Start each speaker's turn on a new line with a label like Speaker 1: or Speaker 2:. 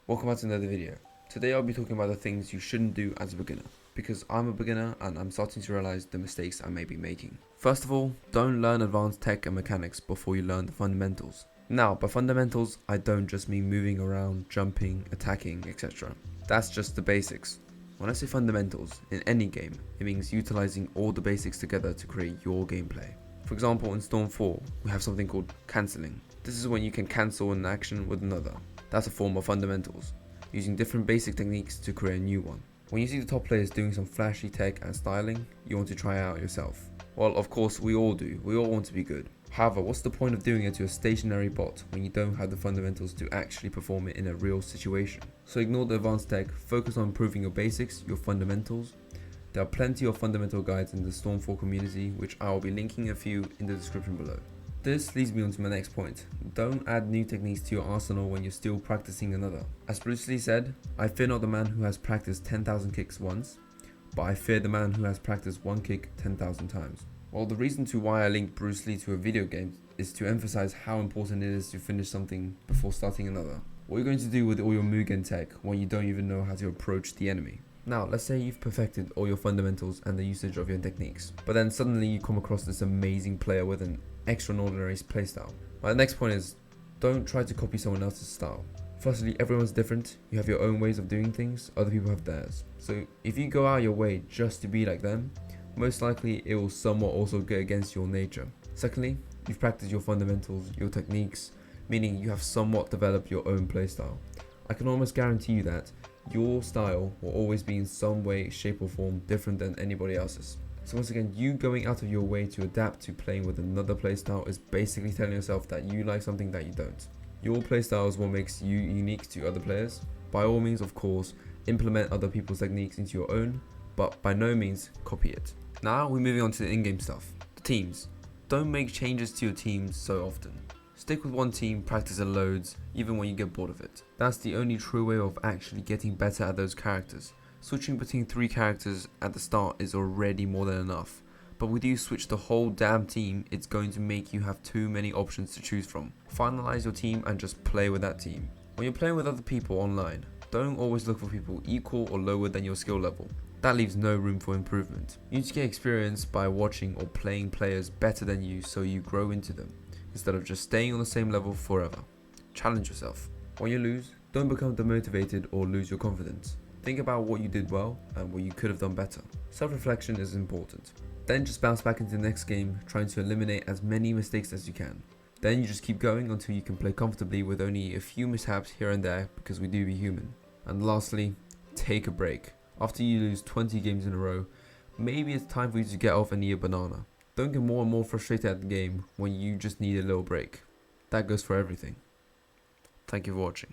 Speaker 1: Welcome back to another video. Today I'll be talking about the things you shouldn't do as a beginner, because I'm a beginner and I'm starting to realize the mistakes I may be making. First of all, don't learn advanced tech and mechanics before you learn the fundamentals. Now, by fundamentals, I don't just mean moving around, jumping, attacking, etc. That's just the basics. When I say fundamentals, in any game, it means utilizing all the basics together to create your gameplay. For example, in Storm 4, we have something called cancelling. This is when you can cancel an action with another. That's a form of fundamentals, using different basic techniques to create a new one. When you see the top players doing some flashy tech and styling, you want to try it out yourself. Well, of course we all do, we all want to be good. However, what's the point of doing it to a stationary bot when you don't have the fundamentals to actually perform it in a real situation? So ignore the advanced tech, focus on improving your basics, your fundamentals. There are plenty of fundamental guides in the Storm 4 community, which I will be linking a few in the description below. This leads me on to my next point. Don't add new techniques to your arsenal when you're still practicing another. As Bruce Lee said, I fear not the man who has practiced 10,000 kicks once, but I fear the man who has practiced one kick 10,000 times. Well, the reason to why I linked Bruce Lee to a video game is to emphasize how important it is to finish something before starting another. What are you going to do with all your Mugen tech when you don't even know how to approach the enemy? Now, let's say you've perfected all your fundamentals and the usage of your techniques, but then suddenly you come across this amazing player with an extraordinary playstyle. My next point is, don't try to copy someone else's style. Firstly, everyone's different, you have your own ways of doing things, other people have theirs. So if you go out your way just to be like them, most likely it will somewhat also go against your nature. Secondly, you've practiced your fundamentals, your techniques, meaning you have somewhat developed your own playstyle. I can almost guarantee you that your style will always be in some way, shape or form different than anybody else's. So once again, you going out of your way to adapt to playing with another playstyle is basically telling yourself that you like something that you don't. Your playstyle is what makes you unique to other players. By all means, of course, implement other people's techniques into your own, but by no means copy it. Now we're moving on to the in-game stuff. The teams. Don't make changes to your teams so often. Stick with one team, practice it loads, even when you get bored of it. That's the only true way of actually getting better at those characters. Switching between 3 characters at the start is already more than enough, but with you switch the whole damn team, it's going to make you have too many options to choose from. Finalize your team and just play with that team. When you're playing with other people online, don't always look for people equal or lower than your skill level. That leaves no room for improvement. You need to get experience by watching or playing players better than you so you grow into them, instead of just staying on the same level forever. Challenge yourself. When you lose, don't become demotivated or lose your confidence. Think about what you did well and what you could have done better. Self-reflection is important. Then just bounce back into the next game, trying to eliminate as many mistakes as you can. Then you just keep going until you can play comfortably with only a few mishaps here and there, because we do be human. And lastly, take a break. After you lose 20 games in a row, maybe it's time for you to get off and eat a banana. Don't get more and more frustrated at the game when you just need a little break. That goes for everything. Thank you for watching.